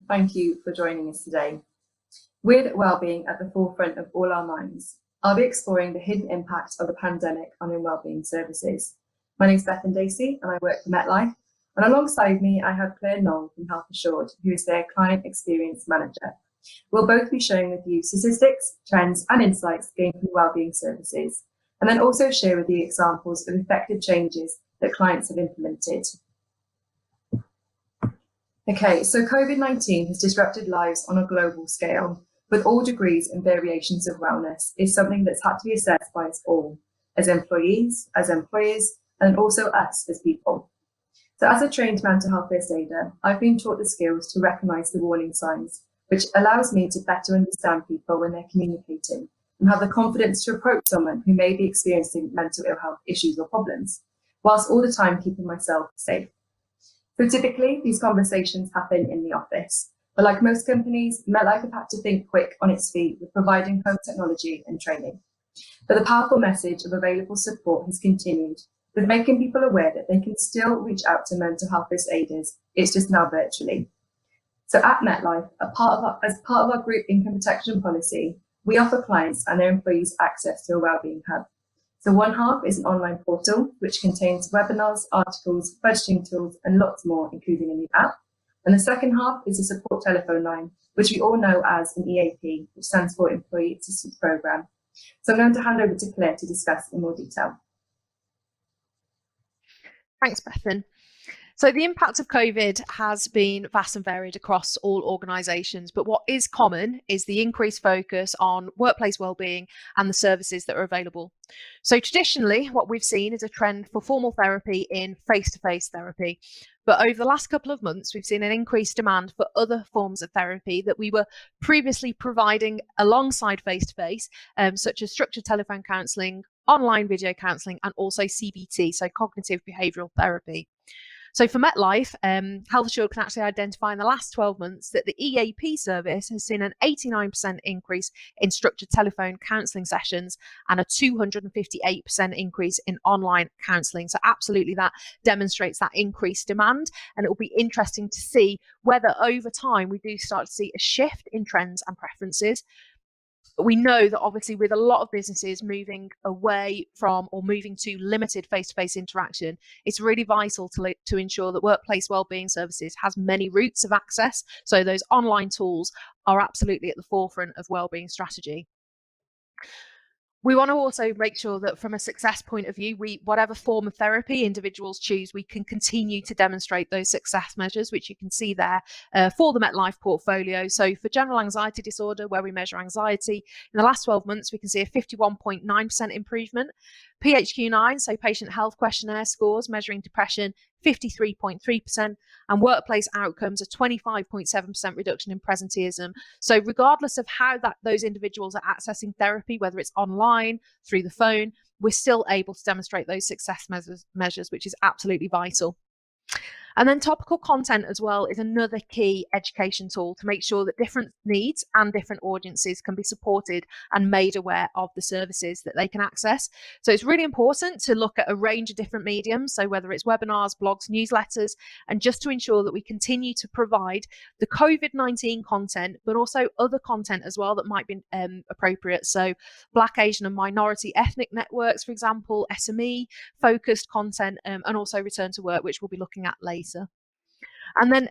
Thank you for joining us today. With wellbeing at the forefront of all our minds, I'll be exploring the hidden impact of the pandemic on our wellbeing services. My name is Bethan Dacey and I work for MetLife. And alongside me, I have Clare Nowell from Health Assured, who is their Client Experience Manager. We'll both be sharing with you statistics, trends and insights gained from wellbeing services, and then also share with you examples of effective changes that clients have implemented. Okay, so Covid-19 has disrupted lives on a global scale, with all degrees and variations of wellness is something that's had to be assessed by us all, as employees, as employers, and also us as people. So as a trained mental health first aider, I've been taught the skills to recognise the warning signs, which allows me to better understand people when they're communicating and have the confidence to approach someone who may be experiencing mental ill health issues or problems, whilst all the time keeping myself safe. So typically, these conversations happen in the office, but like most companies, MetLife have had to think quick on its feet with providing home technology and training. But the powerful message of available support has continued, with making people aware that they can still reach out to mental health first aiders, it's just now virtually. So at MetLife, as part of our group income protection policy, we offer clients and their employees access to a wellbeing hub. So one half is an online portal, which contains webinars, articles, budgeting tools, and lots more, including a new app. And the second half is a support telephone line, which we all know as an EAP, which stands for Employee Assistance Programme. So I'm going to hand over to Claire to discuss in more detail. Thanks, Bethan. So the impact of COVID has been vast and varied across all organisations, but what is common is the increased focus on workplace wellbeing and the services that are available. So traditionally, what we've seen is a trend for formal therapy in face-to-face therapy. But over the last couple of months, we've seen an increased demand for other forms of therapy that we were previously providing alongside face-to-face, such as structured telephone counselling, online video counselling, and also CBT, so cognitive behavioural therapy. So for MetLife, Health Assured can actually identify in the last 12 months that the EAP service has seen an 89% increase in structured telephone counselling sessions and a 258% increase in online counselling. So absolutely that demonstrates that increased demand, and it will be interesting to see whether over time we do start to see a shift in trends and preferences. But we know that obviously with a lot of businesses moving away from or moving to limited face-to-face interaction, it's really vital to ensure that workplace wellbeing services has many routes of access. So those online tools are absolutely at the forefront of wellbeing strategy. We want to also make sure that from a success point of view, whatever form of therapy individuals choose, we can continue to demonstrate those success measures, which you can see there for the MetLife portfolio. So for general anxiety disorder, where we measure anxiety, in the last 12 months, we can see a 51.9% improvement. PHQ-9, so patient health questionnaire scores measuring depression, 53.3%, and workplace outcomes, a 25.7% reduction in presenteeism. So regardless of how those individuals are accessing therapy, whether it's online, through the phone, we're still able to demonstrate those success measures, which is absolutely vital. And then topical content as well is another key education tool to make sure that different needs and different audiences can be supported and made aware of the services that they can access. So it's really important to look at a range of different mediums, so whether it's webinars, blogs, newsletters, and just to ensure that we continue to provide the COVID-19 content, but also other content as well that might be appropriate. So Black, Asian and minority ethnic networks, for example, SME focused content, and also return to work, which we'll be looking at later. And then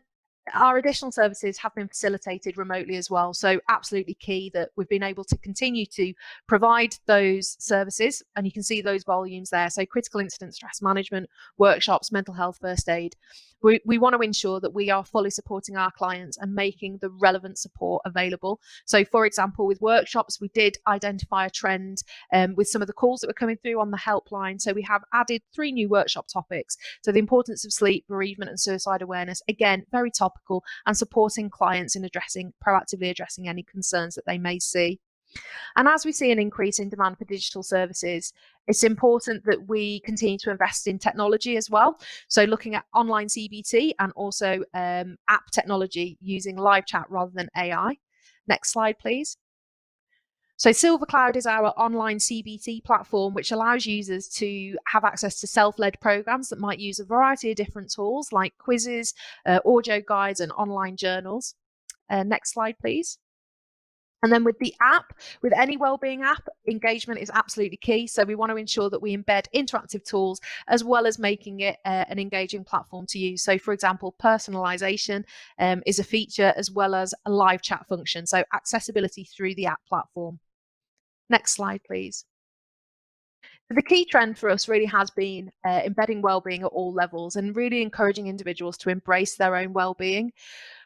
our additional services have been facilitated remotely as well. So absolutely key that we've been able to continue to provide those services, and you can see those volumes there. So critical incident stress management, workshops, mental health first aid. We want to ensure that we are fully supporting our clients and making the relevant support available. So for example, with workshops, we did identify a trend with some of the calls that were coming through on the helpline. So we have added 3 new workshop topics. So the importance of sleep, bereavement and suicide awareness, again, very topical, and supporting clients in proactively addressing any concerns that they may see. And as we see an increase in demand for digital services, it's important that we continue to invest in technology as well. So looking at online CBT and also app technology using live chat rather than AI. Next slide, please. So SilverCloud is our online CBT platform, which allows users to have access to self-led programs that might use a variety of different tools like quizzes, audio guides and online journals. Next slide, please. And then with the app, with any wellbeing app, engagement is absolutely key. So we want to ensure that we embed interactive tools as well as making it an engaging platform to use. So for example, personalization is a feature as well as a live chat function. So accessibility through the app platform. Next slide, please. So the key trend for us really has been embedding wellbeing at all levels and really encouraging individuals to embrace their own wellbeing.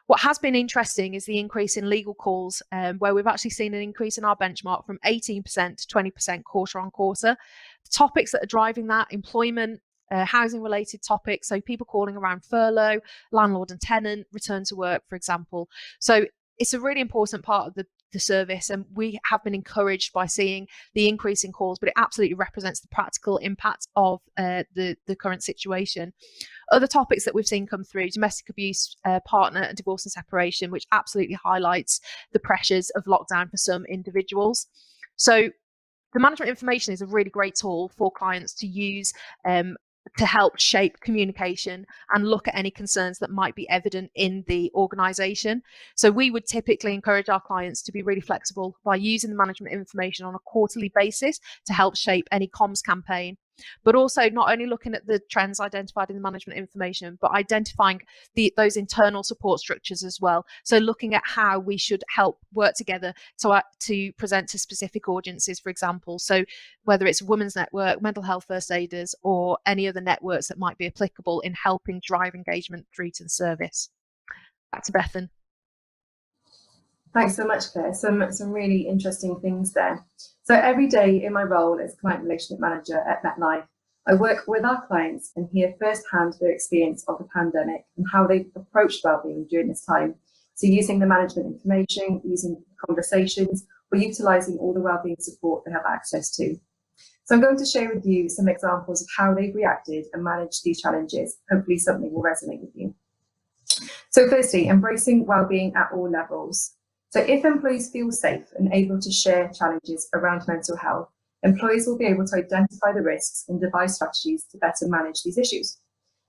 What has been interesting is the increase in legal calls, where we've actually seen an increase in our benchmark from 18% to 20% quarter on quarter. The topics that are driving that: employment, housing related topics, so people calling around furlough, landlord and tenant, return to work, for example. So it's a really important part of the service, and we have been encouraged by seeing the increase in calls, but it absolutely represents the practical impact of the current situation. Other topics that we've seen come through: domestic abuse, partner and divorce and separation, which absolutely highlights the pressures of lockdown for some individuals. So the management information is a really great tool for clients to use to help shape communication and look at any concerns that might be evident in the organisation. So we would typically encourage our clients to be really flexible by using the management information on a quarterly basis to help shape any comms campaign, but also not only looking at the trends identified in the management information, but identifying those internal support structures as well. So looking at how we should help work together to present to specific audiences, for example. So whether it's Women's Network, mental health first aiders, or any other networks that might be applicable in helping drive engagement through to the service. Back to Bethan. Thanks so much, Claire. Some really interesting things there. So every day in my role as Client Relationship Manager at MetLife, I work with our clients and hear firsthand their experience of the pandemic and how they've approached wellbeing during this time. So using the management information, using conversations, or utilising all the wellbeing support they have access to. So I'm going to share with you some examples of how they've reacted and managed these challenges. Hopefully something will resonate with you. So firstly, embracing wellbeing at all levels. So if employees feel safe and able to share challenges around mental health, employees will be able to identify the risks and devise strategies to better manage these issues.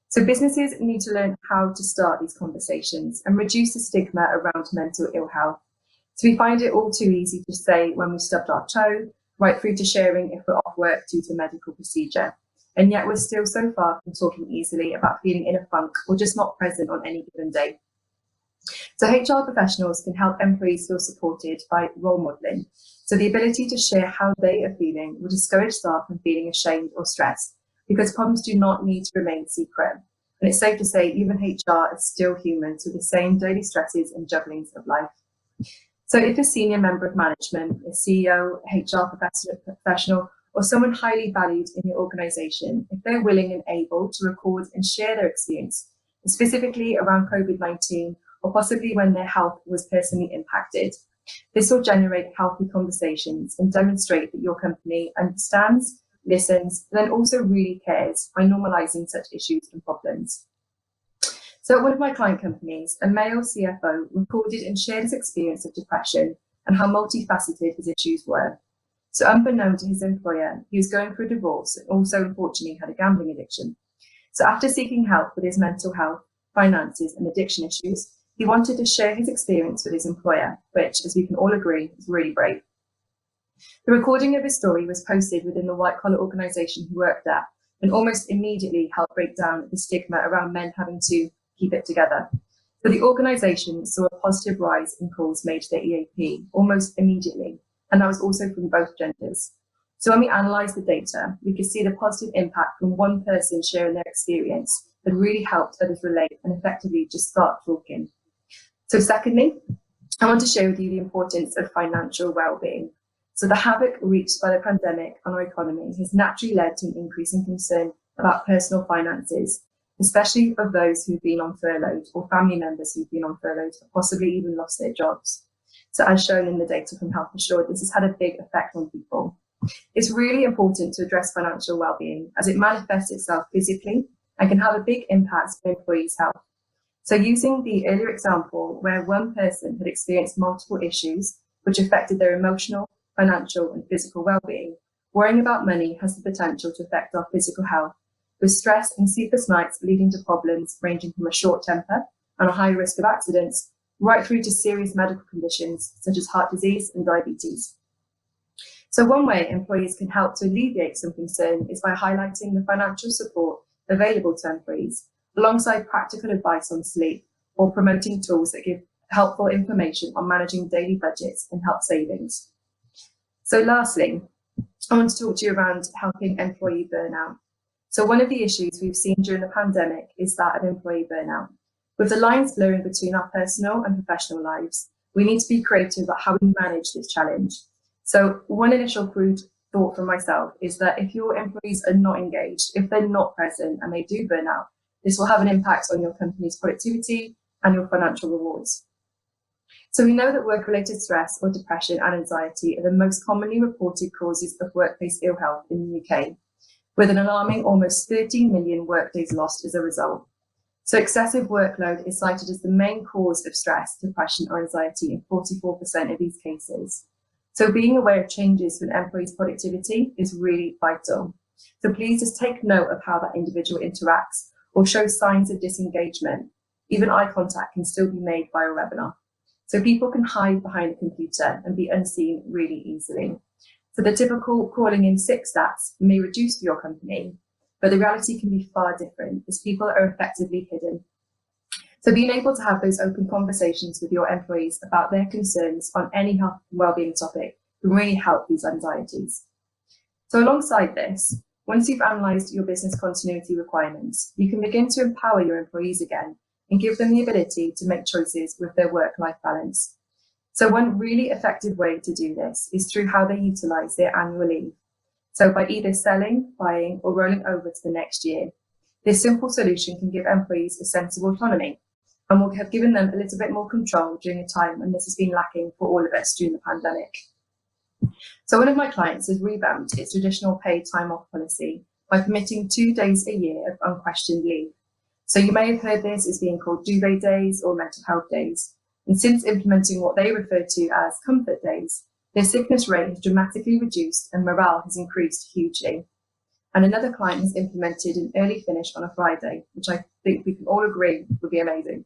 So businesses need to learn how to start these conversations and reduce the stigma around mental ill health. So we find it all too easy to say when we stubbed our toe, right through to sharing if we're off work due to a medical procedure. And yet we're still so far from talking easily about feeling in a funk or just not present on any given day. So HR professionals can help employees feel supported by role modelling. So the ability to share how they are feeling will discourage staff from feeling ashamed or stressed, because problems do not need to remain secret. And it's safe to say even HR is still humans with the same daily stresses and jugglings of life. So if a senior member of management, a CEO, HR professional, or someone highly valued in your organisation, if they're willing and able to record and share their experience, specifically around COVID-19, or possibly when their health was personally impacted, this will generate healthy conversations and demonstrate that your company understands, listens, and then also really cares by normalising such issues and problems. So at one of my client companies, a male CFO recorded and shared his experience of depression and how multifaceted his issues were. So unbeknown to his employer, he was going through a divorce and also unfortunately had a gambling addiction. So after seeking help with his mental health, finances and addiction issues, he wanted to share his experience with his employer, which, as we can all agree, is really brave. The recording of his story was posted within the white-collar organisation he worked at and almost immediately helped break down the stigma around men having to keep it together. So the organisation saw a positive rise in calls made to their EAP almost immediately, and that was also from both genders. So when we analysed the data, we could see the positive impact from one person sharing their experience that really helped others relate and effectively just start talking. So secondly, I want to share with you the importance of financial well-being. So the havoc wreaked by the pandemic on our economy has naturally led to an increase in concern about personal finances, especially of those who've been on furloughed or family members who've been on furloughed or possibly even lost their jobs. So as shown in the data from Health Assured, this has had a big effect on people. It's really important to address financial well-being as it manifests itself physically and can have a big impact on employees' health. So using the earlier example where one person had experienced multiple issues which affected their emotional, financial and physical well-being, worrying about money has the potential to affect our physical health, with stress and sleepless nights leading to problems ranging from a short temper and a high risk of accidents right through to serious medical conditions such as heart disease and diabetes. So one way employees can help to alleviate some concern is by highlighting the financial support available to employees, alongside practical advice on sleep or promoting tools that give helpful information on managing daily budgets and health savings. So lastly, I want to talk to you around helping employee burnout. So one of the issues we've seen during the pandemic is that of employee burnout. With the lines blurring between our personal and professional lives, we need to be creative about how we manage this challenge. So one initial crude thought from myself is that if your employees are not engaged, if they're not present and they do burn out, this will have an impact on your company's productivity and your financial rewards. So we know that work-related stress or depression and anxiety are the most commonly reported causes of workplace ill health in the UK, with an alarming almost 13 million workdays lost as a result. So excessive workload is cited as the main cause of stress, depression or anxiety in 44% of these cases. So being aware of changes in employees' productivity is really vital. So please just take note of how that individual interacts or shows signs of disengagement. Even eye contact can still be made via a webinar. So people can hide behind a computer and be unseen really easily. So the typical calling in sick stats may reduce for your company, but the reality can be far different as people are effectively hidden. So being able to have those open conversations with your employees about their concerns on any health and wellbeing topic can really help these anxieties. So alongside this, once you've analysed your business continuity requirements, you can begin to empower your employees again and give them the ability to make choices with their work-life balance. So one really effective way to do this is through how they utilise their annual leave. So by either selling, buying or rolling over to the next year. This simple solution can give employees a sense of autonomy and will have given them a little bit more control during a time when this has been lacking for all of us during the pandemic. So one of my clients has revamped its traditional paid time off policy by permitting 2 days a year of unquestioned leave. So you may have heard this as being called duvet days or mental health days. And since implementing what they refer to as comfort days, their sickness rate has dramatically reduced and morale has increased hugely. And another client has implemented an early finish on a Friday, which I think we can all agree would be amazing.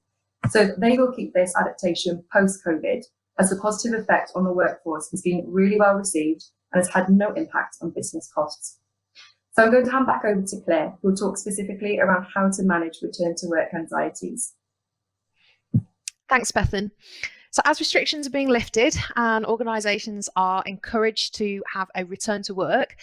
So they will keep this adaptation post-COVID, as the positive effect on the workforce has been really well received and has had no impact on business costs. So I'm going to hand back over to Claire, who will talk specifically around how to manage return to work anxieties. Thanks, Bethan. So as restrictions are being lifted and organisations are encouraged to have a return to work,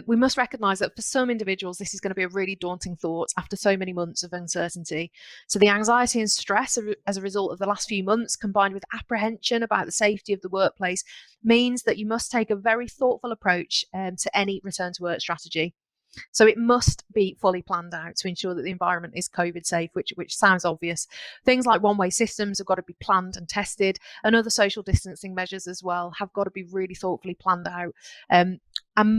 we must recognise that for some individuals, this is going to be a really daunting thought after so many months of uncertainty. So the anxiety and stress as a result of the last few months, combined with apprehension about the safety of the workplace, means that you must take a very thoughtful approach to any return to work strategy. So it must be fully planned out to ensure that the environment is COVID safe, which sounds obvious. Things like one-way systems have got to be planned and tested, and other social distancing measures as well have got to be really thoughtfully planned out. And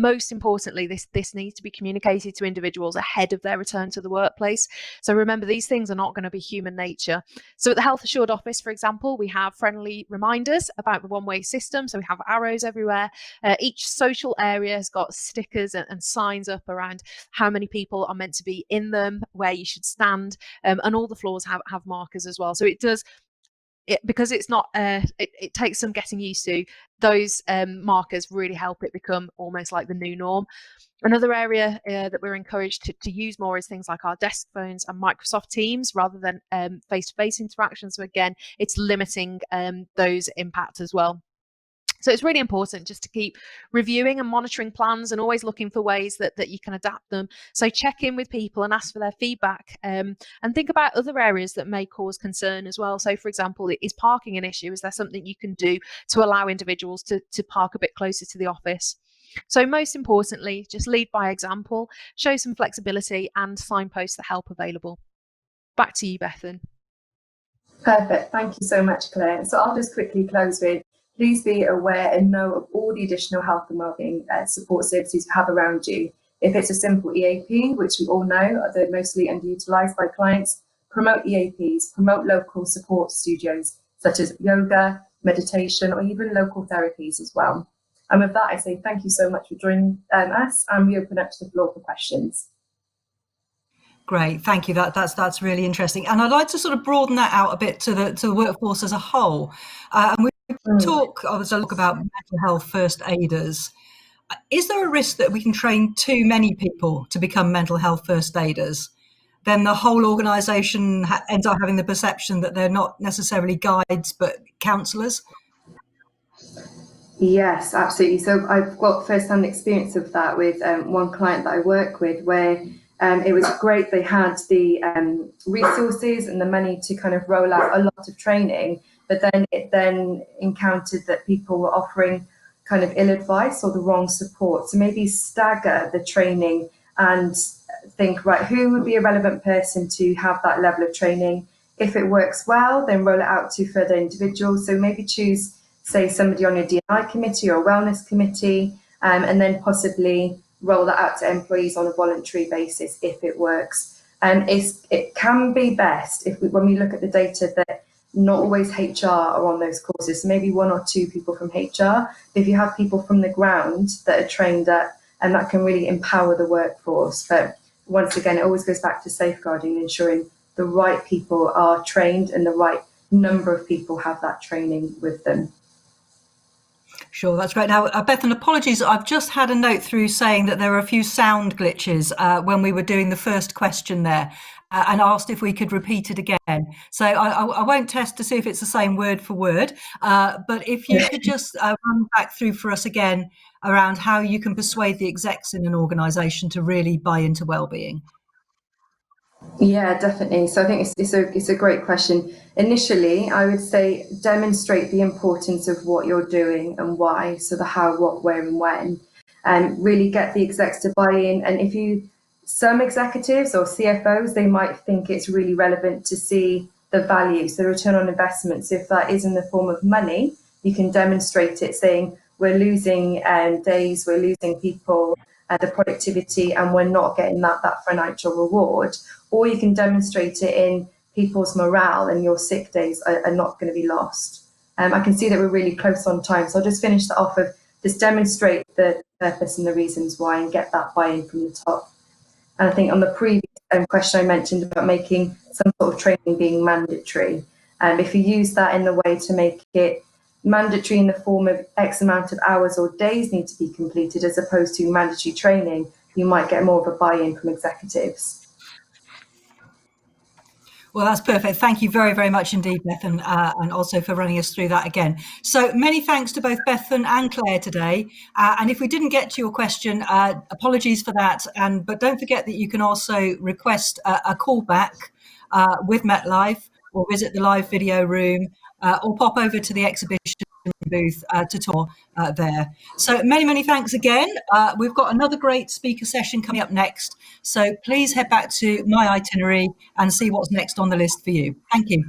most importantly, this needs to be communicated to individuals ahead of their return to the workplace. So remember, these things are not going to be human nature. So at the Health Assured office, for example, we have friendly reminders about the one-way system. So we have arrows everywhere. Each social area has got stickers and signs up around how many people are meant to be in them, where you should stand, and all the floors have markers as well. So because it's not, it takes some getting used to. Those markers really help it become almost like the new norm. Another area that we're encouraged to use more is things like our desk phones and Microsoft Teams rather than face-to-face interactions. So again, it's limiting those impacts as well. So it's really important just to keep reviewing and monitoring plans and always looking for ways that you can adapt them. So check in with people and ask for their feedback, and think about other areas that may cause concern as well. So for example, is parking an issue? Is there something you can do to allow individuals to park a bit closer to the office? So most importantly, just lead by example, show some flexibility and signpost the help available. Back to you, Bethan. Perfect. Thank you so much, Claire. So I'll just quickly close with, please be aware and know of all the additional health and wellbeing support services you have around you. If it's a simple EAP, which we all know are mostly underutilised by clients, promote EAPs, promote local support studios such as yoga, meditation, or even local therapies as well. And with that, I say thank you so much for joining us, and we open up to the floor for questions. Great, thank you. That's really interesting, and I'd like to sort of broaden that out a bit to the workforce as a whole. And we talk about mental health first aiders. Is there a risk that we can train too many people to become mental health first aiders? Then the whole organisation ends up having the perception that they're not necessarily guides but counsellors. Yes, absolutely. So I've got first-hand experience of that with one client that I work with, where it was great. They had the resources and the money to kind of roll out a lot of training, but then it then encountered that people were offering kind of ill advice or the wrong support. So maybe stagger the training and think, right, who would be a relevant person to have that level of training? If it works well, then roll it out to further individuals. So maybe choose, say, somebody on your D&I committee or a wellness committee, and then possibly roll that out to employees on a voluntary basis if it works. It can be best when we look at the data that not always HR are on those courses, so maybe one or two people from HR. If you have people from the ground that are trained up, and that can really empower the workforce. But once again, it always goes back to safeguarding and ensuring the right people are trained and the right number of people have that training with them. Sure, that's great. Now, Bethan, apologies. I've just had a note through saying that there were a few sound glitches when we were doing the first question there, and asked if we could repeat it again. So I won't test to see if it's the same word for word, but if you could just run back through for us again around how you can persuade the execs in an organisation to really buy into wellbeing. Yeah, definitely. So I think it's a great question. Initially, I would say demonstrate the importance of what you're doing and why. So the how, what, where, and when, and really get the execs to buy in. And some executives or CFOs, they might think it's really relevant to see the value, so the return on investment. So if that is in the form of money, you can demonstrate it, saying we're losing days, we're losing people, the productivity, and we're not getting that financial reward. Or you can demonstrate it in people's morale, and your sick days are not going to be lost. I can see that we're really close on time, so I'll just finish that off of just demonstrate the purpose and the reasons why, and get that buy-in from the top. And I think on the previous question I mentioned about making some sort of training being mandatory, if you use that in the way to make it mandatory in the form of X amount of hours or days need to be completed as opposed to mandatory training, you might get more of a buy-in from executives. Well, that's perfect. Thank you very, very much indeed, Bethan, and also for running us through that again. So many thanks to both Bethan and Claire today. And if we didn't get to your question, apologies for that. But don't forget that you can also request a call back with MetLife, or visit the live video room, or pop over to the exhibition booth to talk there. So many thanks again. We've got another great speaker session coming up next, so please head back to my itinerary and see what's next on the list for you. Thank you.